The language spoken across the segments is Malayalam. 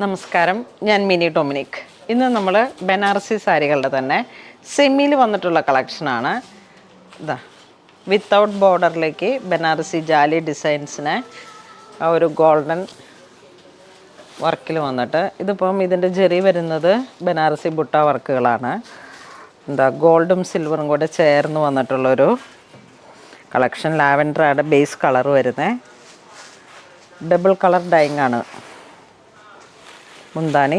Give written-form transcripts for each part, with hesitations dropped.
നമസ്കാരം, ഞാൻ മിനി ഡൊമിനിക്. ഇന്ന് നമ്മൾ ബനാറസി സാരികളുടെ തന്നെ സെമിയിൽ വന്നിട്ടുള്ള കളക്ഷനാണ്. ഇതാ വിത്തൗട്ട് ബോർഡറിലേക്ക് ബനാറസി ജാലി ഡിസൈൻസിനെ ഒരു ഗോൾഡൻ വർക്കിൽ വന്നിട്ട്, ഇതിപ്പം ഇതിൻ്റെ ജെറി വരുന്നത് ബനാറസി ബുട്ട വർക്കുകളാണ്. ഗോൾഡും സിൽവറും കൂടെ ചേർന്ന് വന്നിട്ടുള്ളൊരു കളക്ഷൻ. ലാവൻഡറാണ് ബേസ് കളർ വരുന്നത്. ഡബിൾ കളർ ഡൈങ് ആണ് മുന്താണി,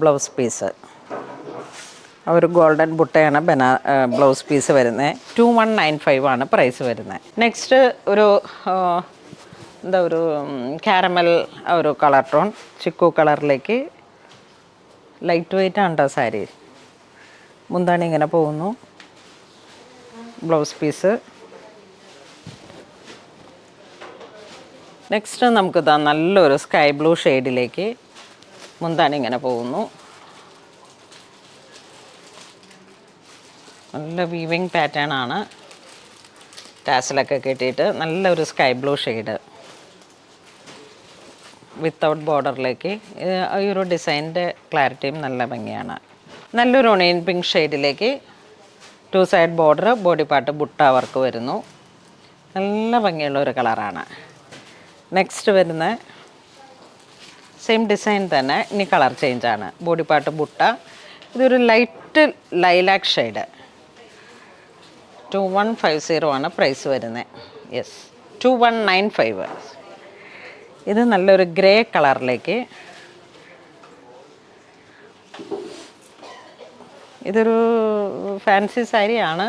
ബ്ലൗസ് പീസ്. ഒരു ഗോൾഡൻ ബുട്ടയാണ് ബ്ലൗസ് പീസ് വരുന്നത്. 2195 ആണ് പ്രൈസ് വരുന്നത്. നെക്സ്റ്റ് ഒരു ഒരു കാരമൽ ഒരു കളർ ടോൺ, ചിക്കു കളറിലേക്ക് ലൈറ്റ് വെയ്റ്റ് ആണ് കേട്ടോ സാരി. മുന്താണി ഇങ്ങനെ പോകുന്നു, ബ്ലൗസ് പീസ്. നെക്സ്റ്റ് നമുക്കിതാ നല്ലൊരു സ്കൈ ബ്ലൂ ഷെയ്ഡിലേക്ക് മുന്താണി ഇങ്ങനെ പോകുന്നു. നല്ല വീവിങ് പാറ്റേൺ ആണ്, ടാസലൊക്കെ കെട്ടിയിട്ട് നല്ലൊരു സ്കൈ ബ്ലൂ ഷെയ്ഡ് വിത്തൗട്ട് ബോർഡറിലേക്ക്. ഈ ഒരു ഡിസൈനിൻ്റെ ക്ലാരിറ്റിയും നല്ല ഭംഗിയാണ്. നല്ലൊരു ഒണിയൻ പിങ്ക് ഷെയ്ഡിലേക്ക് 2 side border, body part butta work വരുന്നു. നല്ല ഭംഗിയുള്ള ഒരു കളറാണ്. നെക്സ്റ്റ് വരുന്ന സെയിം ഡിസൈൻ തന്നെ, ഇനി കളർ ചേഞ്ചാണ്. Body part butta. ഇതൊരു ലൈറ്റ് ലൈലാക്ക് ഷെയ്ഡ്. 2150 ആണ് പ്രൈസ് വരുന്നത്. യെസ്, 2195. ഇത് നല്ലൊരു ഗ്രേ കളറിലേക്ക്. ഇതൊരു ഫാൻസി സാരിയാണ്,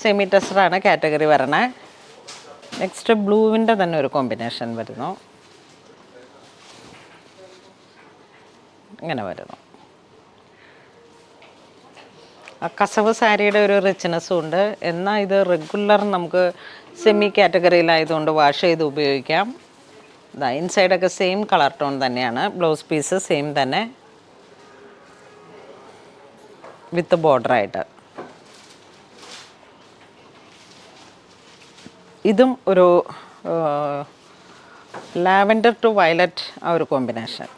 സെമി ടെസ്റ്ററാണ് കാറ്റഗറി വരണേ. നെക്സ്റ്റ് ബ്ലൂവിൻ്റെ തന്നെ ഒരു കോമ്പിനേഷൻ വരുന്നു, ഇങ്ങനെ വരുന്നു. ആ കസവ് സാരിയുടെ ഒരു റിച്ച്നെസ്സും ഉണ്ട്. എന്നാൽ ഇത് റെഗുലർ നമുക്ക് സെമി കാറ്റഗറിയിലായതുകൊണ്ട് വാഷ് ചെയ്ത് ഉപയോഗിക്കാം. ഇൻസൈഡൊക്കെ സെയിം കളർ ടോൺ തന്നെയാണ്. ബ്ലൗസ് പീസ് സെയിം തന്നെ വിത്ത് ബോർഡറായിട്ട്. ഇതും ഒരു ലാവൻഡർ ടു വയലറ്റ് ആ ഒരു കോമ്പിനേഷൻ.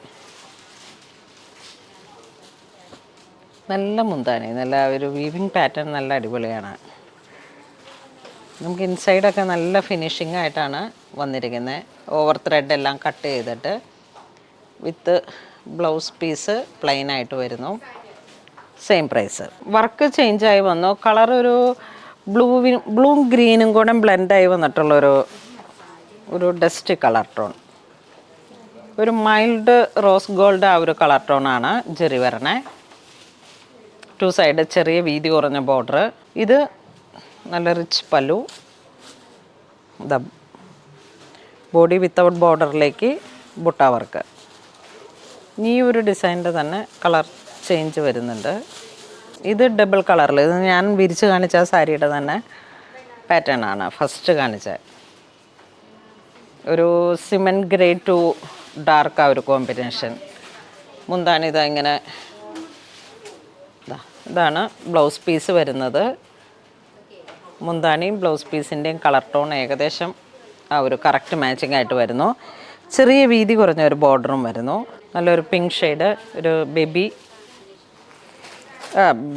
നല്ല മുന്താണി, നല്ല ഒരു വീവിങ് പാറ്റേൺ നല്ല അടിപൊളിയാണ്. നമുക്ക് ഇൻസൈഡൊക്കെ നല്ല ഫിനിഷിംഗ് ആയിട്ടാണ് വന്നിരിക്കുന്നത്. ഓവർ ത്രെഡ് എല്ലാം കട്ട് ചെയ്തിട്ട് വിത്ത് ബ്ലൗസ് പീസ് പ്ലെയിൻ ആയിട്ട് വരുന്നു. Same price. വർക്ക് ചേഞ്ചായി വന്നു. കളർ ഒരു ബ്ലൂവും ഗ്രീനും കൂടെ ബ്ലെൻഡായി വന്നിട്ടുള്ളൊരു ഡസ്റ്റ് കളർ ടോൺ. ഒരു മൈൽഡ് റോസ് ഗോൾഡ് ആ ഒരു കളർ ടോണാണ് ജെറി വരണേ. 2 സൈഡ് ചെറിയ വീതി കുറഞ്ഞ ബോർഡർ. ഇത് നല്ല റിച്ച് പല്ലു. ബോഡി വിത്തൗട്ട് ബോർഡറിലേക്ക് ബുട്ട വർക്ക്. ഈ ഒരു ഡിസൈനിൻ്റെ തന്നെ കളർ ചേഞ്ച് വരുന്നുണ്ട്. ഇത് ഡബിൾ കളറിൽ, ഇത് ഞാൻ വിരിച്ച് കാണിച്ച സാരിയുടെ തന്നെ പാറ്റേൺ ആണ്. ഫസ്റ്റ് കാണിച്ച ഒരു സിമെൻറ്റ് ഗ്രേ ടു ഡാർക്ക് ആ ഒരു കോമ്പിനേഷൻ. മുന്താണി ഇതാ ഇങ്ങനെ. ഇതാണ് ബ്ലൗസ് പീസ് വരുന്നത്. മുന്താണിയും ബ്ലൗസ് പീസിൻ്റെയും കളർ ടോൺ ഏകദേശം ആ ഒരു കറക്റ്റ് മാച്ചിങ് ആയിട്ട് വരുന്നു. ചെറിയ വീതി കുറഞ്ഞ ഒരു ബോർഡറും വരുന്നു. നല്ലൊരു പിങ്ക് ഷെയ്ഡ്, ഒരു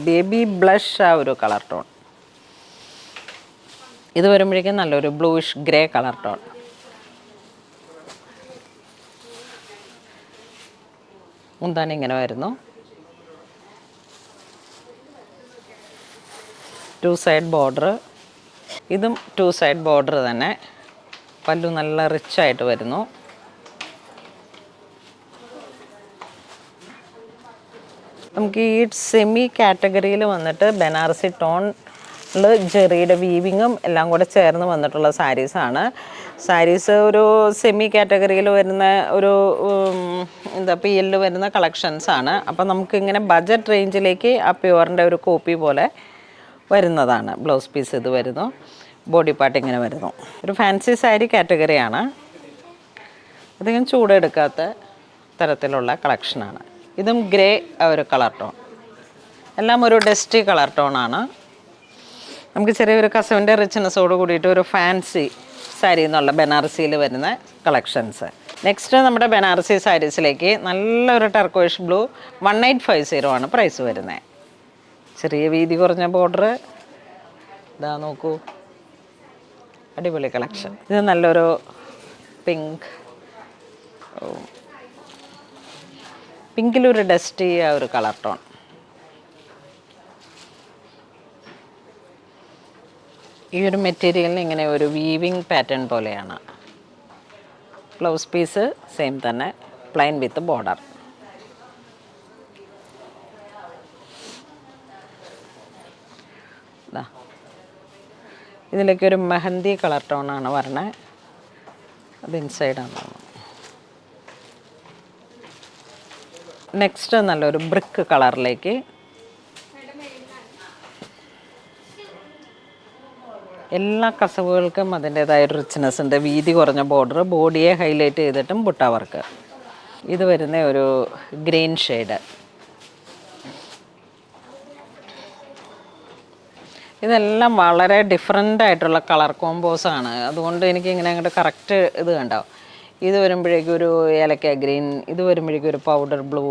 ബേബി ബ്ലഷ് ആ ഒരു കളർ ടോൺ. ഇത് വരുമ്പോഴേക്കും നല്ലൊരു ബ്ലൂയിഷ് ഗ്രേ കളർ ടോൺ. മുന്താണി ഇങ്ങനെ വരുന്നു. 2 സൈഡ് ബോർഡർ. ഇതും 2 സൈഡ് ബോർഡർ തന്നെ. പല്ലു നല്ല റിച്ചായിട്ട് വരുന്നു. നമുക്ക് ഈ സെമി കാറ്റഗറിയിൽ വന്നിട്ട് ബനാറസി ടോണിൽ ജെറിയുടെ വീവിങ്ങും എല്ലാം കൂടെ ചേർന്ന് വന്നിട്ടുള്ള സാരീസാണ്. സാരീസ് ഒരു സെമി കാറ്റഗറിയിൽ വരുന്ന ഒരു PL വരുന്ന കളക്ഷൻസാണ്. അപ്പോൾ നമുക്കിങ്ങനെ ബഡ്ജറ്റ് റേഞ്ചിലേക്ക് ആ പ്യുവറിൻ്റെ ഒരു കോപ്പി പോലെ വരുന്നതാണ്. ബ്ലൗസ് പീസ് ഇത് വരുന്നു, ബോഡി പാർട്ട് ഇങ്ങനെ വരുന്നു. ഒരു ഫാൻസി സാരി കാറ്റഗറിയാണ്. അധികം ചൂടെടുക്കാത്ത തരത്തിലുള്ള കളക്ഷനാണ്. ഇതും ഗ്രേ ഒരു കളർ ടോൺ. എല്ലാം ഒരു ഡസ്റ്റി കളർ ടോണാണ്. നമുക്ക് ചെറിയൊരു കസവിൻ്റെ റിച്ച്നെസ്സോട് കൂടിയിട്ട് ഒരു ഫാൻസി സാരി എന്നുള്ള ബനാറസിയിൽ വരുന്ന കളക്ഷൻസ്. നെക്സ്റ്റ് നമ്മുടെ ബനാറസി സാരീസിലേക്ക് നല്ലൊരു ടർക്കോയിഷ് ബ്ലൂ 1850 ആണ് പ്രൈസ് വരുന്നത്. ചെറിയ വീതി കുറഞ്ഞ ബോർഡർ, ഇതാ നോക്കൂ, അടിപൊളി കളക്ഷൻ. ഇത് നല്ലൊരു പിങ്ക്, പിങ്കിലൊരു ഡസ്റ്റി ആ ഒരു കളർ ടോൺ. ഈ ഒരു മെറ്റീരിയലിന് ഇങ്ങനെ ഒരു വീവിങ് പാറ്റേൺ പോലെയാണ്. ബ്ലൗസ് പീസ് സെയിം തന്നെ, പ്ലെയിൻ വിത്ത് ബോർഡർ. ഇതിലേക്ക് ഒരു മെഹന്തി കളർ ടോണാണ് വരണത്. അത് ഇൻസൈഡാണ് തോന്നുന്നു. നെക്സ്റ്റ് നല്ലൊരു ബ്രിക്ക് കളറിലേക്ക് എല്ലാ കസവുകൾക്കും അതിൻ്റേതായ ഒരു റിച്ച്നെസ് ഉണ്ട്. വീതി കുറഞ്ഞ ബോർഡർ, ബോഡിയെ ഹൈലൈറ്റ് ചെയ്തിട്ടും ബുട്ട വർക്ക്. ഇത് വരുന്ന ഒരു ഗ്രീൻ ഷെയ്ഡ്. ഇതെല്ലാം വളരെ ഡിഫറെൻ്റ് ആയിട്ടുള്ള കളർ കോമ്പോസാണ്. അതുകൊണ്ട് എനിക്ക് ഇങ്ങനെ അങ്ങോട്ട് കറക്റ്റ് ഇത് കണ്ടോ. ഇത് വരുമ്പോഴേക്കും ഒരു ഏലക്ക ഗ്രീൻ, ഇത് വരുമ്പോഴേക്കും ഒരു പൗഡർ ബ്ലൂ,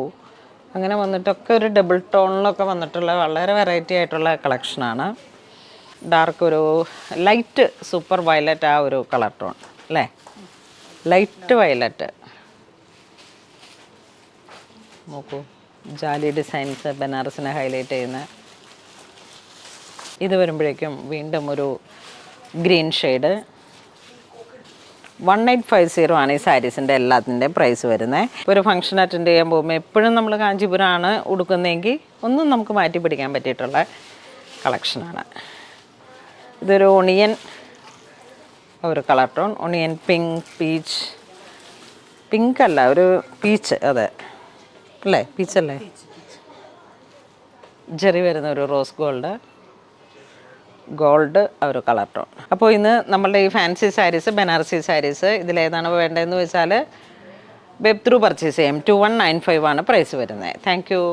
അങ്ങനെ വന്നിട്ടൊക്കെ ഒരു ഡബിൾ ടോണിലൊക്കെ വന്നിട്ടുള്ള വളരെ വെറൈറ്റി ആയിട്ടുള്ള കളക്ഷനാണ്. ഡാർക്ക് ഒരു ലൈറ്റ് സൂപ്പർ വയലറ്റ് ആ ഒരു കളർ ടോൺ അല്ലേ, ലൈറ്റ് വയലറ്റ്. നോക്കൂ, ജാലി ഡിസൈൻസ് ബനാറസിനെ ഹൈലൈറ്റ് ചെയ്യുന്ന. ഇത് വരുമ്പോഴേക്കും വീണ്ടും ഒരു ഗ്രീൻ ഷെയ്ഡ്. 1850 ആണ് ഈ സാരീസിൻ്റെ എല്ലാത്തിൻ്റെയും പ്രൈസ് വരുന്നത്. ഒരു ഫംഗ്ഷൻ അറ്റൻഡ് ചെയ്യാൻ പോകുമ്പോൾ എപ്പോഴും നമ്മൾ കാഞ്ചീപുരമാണ് ഉടുക്കുന്നതെങ്കിൽ ഒന്നും നമുക്ക് മാറ്റി പിടിക്കാൻ പറ്റിയിട്ടുള്ള കളക്ഷനാണ്. ഇതൊരു ഒണിയൻ ഒരു colour tone, onion pink, peach, pink അല്ല ഒരു പീച്ച്, അതെ അല്ലേ, പീച്ചല്ലേ, ജെറി വരുന്ന ഒരു റോസ് ഗോൾഡ് ആ ഒരു കളർ ടോൺ. അപ്പോൾ ഇന്ന് നമ്മളുടെ ഈ ഫാൻസി സാരീസ്, ബനാറസി സാരീസ്, ഇതിലേതാണ് വേണ്ടതെന്ന് വെച്ചാൽ വെബ് ത്രൂ പർച്ചേസ് ചെയ്യാം. 2195 ആണ് പ്രൈസ് വരുന്നത്. Thank you.